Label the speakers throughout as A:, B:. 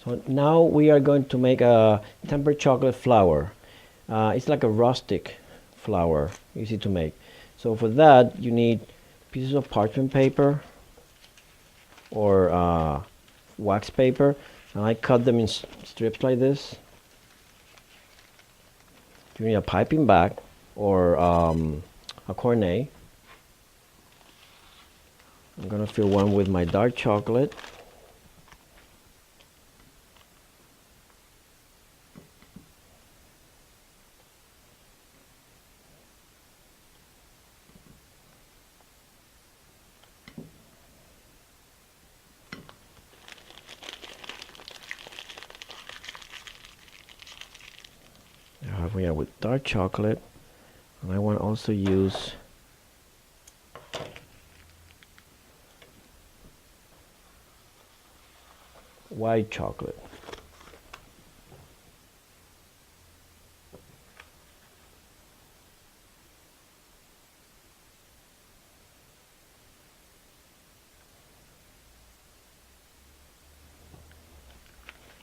A: So now we are going to make a tempered chocolate flour. It's like a rustic flour, easy to make. So for that you need pieces of parchment paper or wax paper, and I cut them in strips like this. You need a piping bag or a cornet. I'm gonna fill one with my dark chocolate. We are with dark chocolate, and I want to also use white chocolate.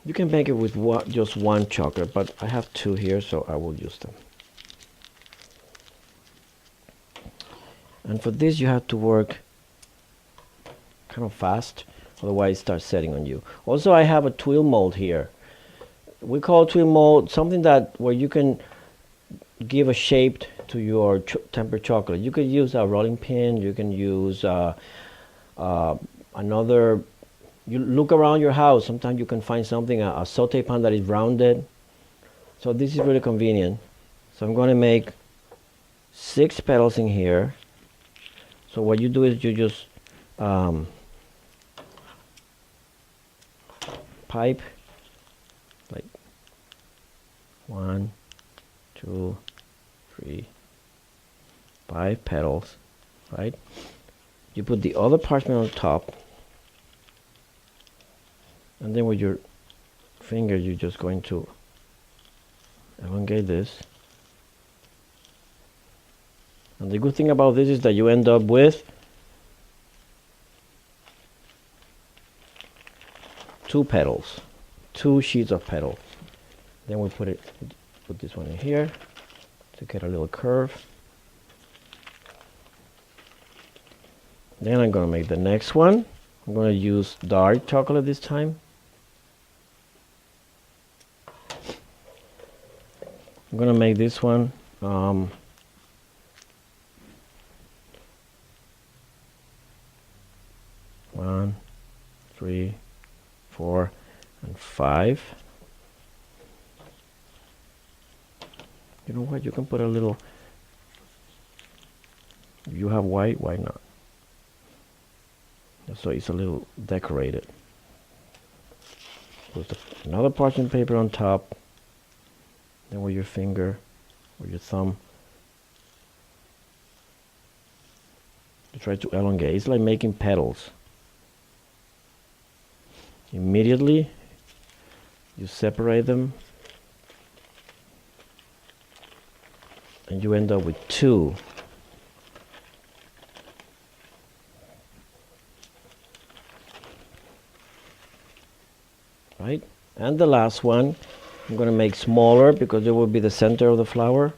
A: You can make it with just one chocolate, but I have two here, so I will use them. And for this you have to work kind of fast, otherwise it starts setting on you. Also, I have a twill mold here. We call twill mold something that where you can give a shape to your tempered chocolate. You could use a rolling pin, you can use another. You look around your house, sometimes you can find something, a saute pan that is rounded. So this is really convenient. So I'm going to make 6 petals in here. So what you do is you just pipe like 1, 2, 3, 5 petals, right? You put the other parchment on top, and then with your finger you're just going to elongate this. And the good thing about this is that you end up with 2 petals, 2 sheets of petals. Then we put this one in here to get a little curve. Then I'm going to make the next one. I'm going to use dark chocolate this time. I'm going to make this one 1, 3, 4, and 5. You know what? You can put a little. If you have white, why not? So it's a little decorated. Put another parchment paper on top. Then with your finger or your thumb, you try to elongate. It's like making petals. Immediately you separate them and you end up with 2. Right? And the last one I'm going to make smaller because it will be the center of the flower.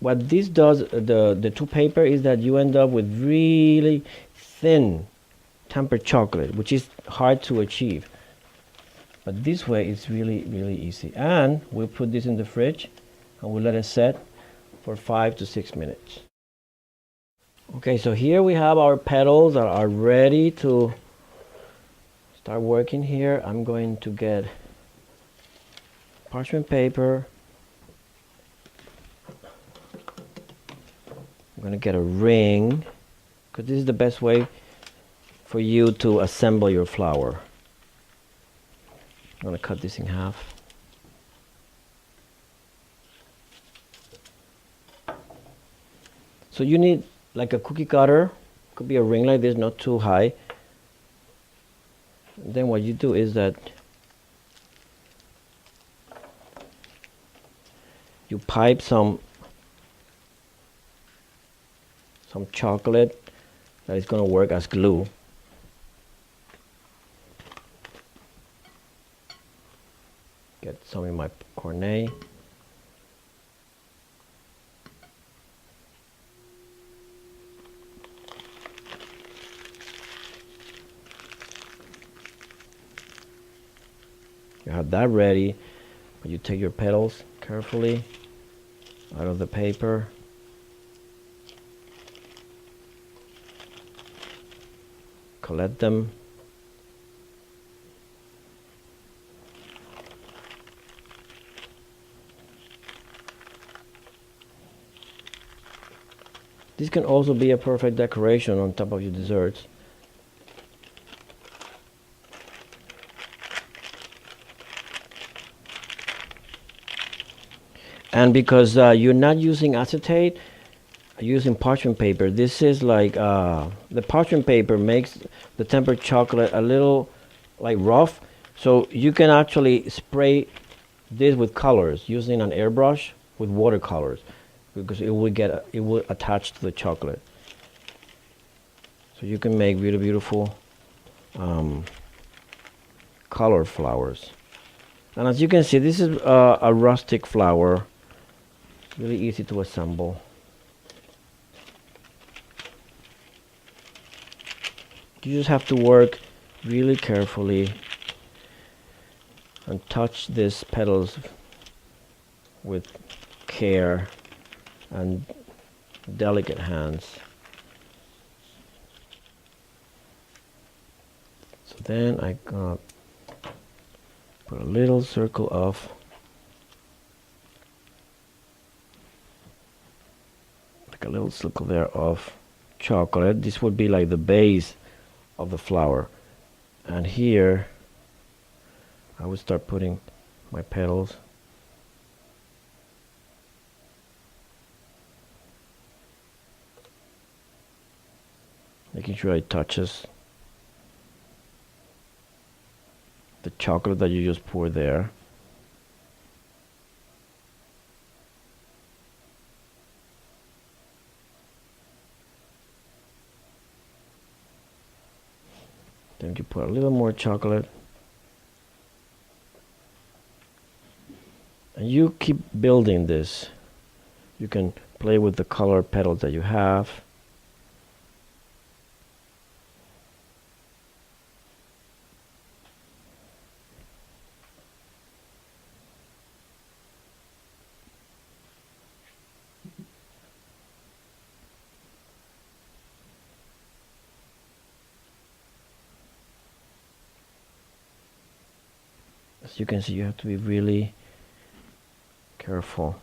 A: What this does, the 2 paper, is that you end up with really thin tempered chocolate, which is hard to achieve. But this way it's really easy. And we'll put this in the fridge and we'll let it set for 5 to 6 minutes. Okay, so here we have our petals that are ready to start working here. I'm going to get parchment paper. I'm going to get a ring because this is the best way for you to assemble your flour. I'm going to cut this in half. So you need like a cookie cutter, could be a ring like this, not too high. Then what you do is that you pipe some chocolate that is going to work as glue. Get some in my cornet. You have that ready, but you take your petals carefully out of the paper. Collect them. This can also be a perfect decoration on top of your desserts. And because you're not using acetate, you're using parchment paper. This is like the parchment paper makes the tempered chocolate a little like rough, so you can actually spray this with colors using an airbrush with watercolors, because it will attach to the chocolate. So you can make really beautiful color flowers. And as you can see, this is a rustic flower, really easy to assemble. You just have to work really carefully and touch these petals with care and delicate hands. So then I put a little circle of a little circle there of chocolate. This would be like the base of the flower, and here I would start putting my petals. Making sure it touches the chocolate that you just poured there. Then you put a little more chocolate. And you keep building this. You can play with the color petals that you have. As you can see, you have to be really careful.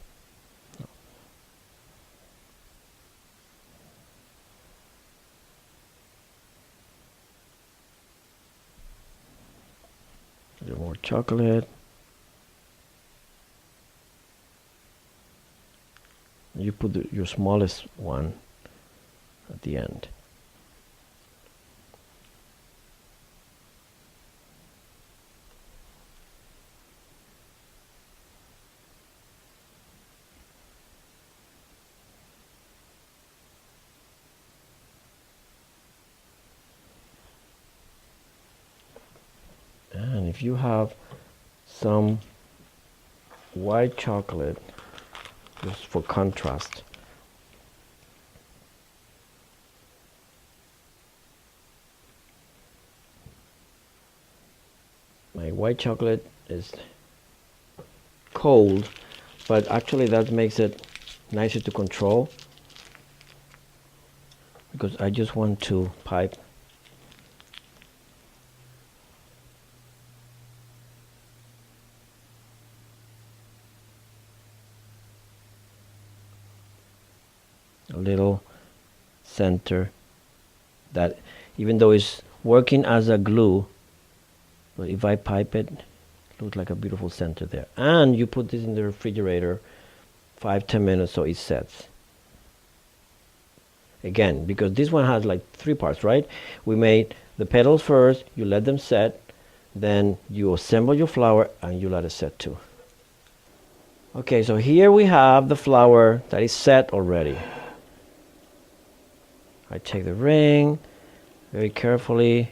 A: A little more chocolate. You put your smallest one at the end. And if you have some white chocolate, just for contrast, my white chocolate is cold, but actually that makes it nicer to control, because I just want to pipe a little center that even though it's working as a glue, but if I pipe it, looks like a beautiful center there. And you put this in the refrigerator 5-10 minutes so it sets. Again, because this one has like 3 parts, right? We made the petals first, you let them set, then you assemble your flower and you let it set too. Okay, so here we have the flower that is set already. I take the ring very carefully,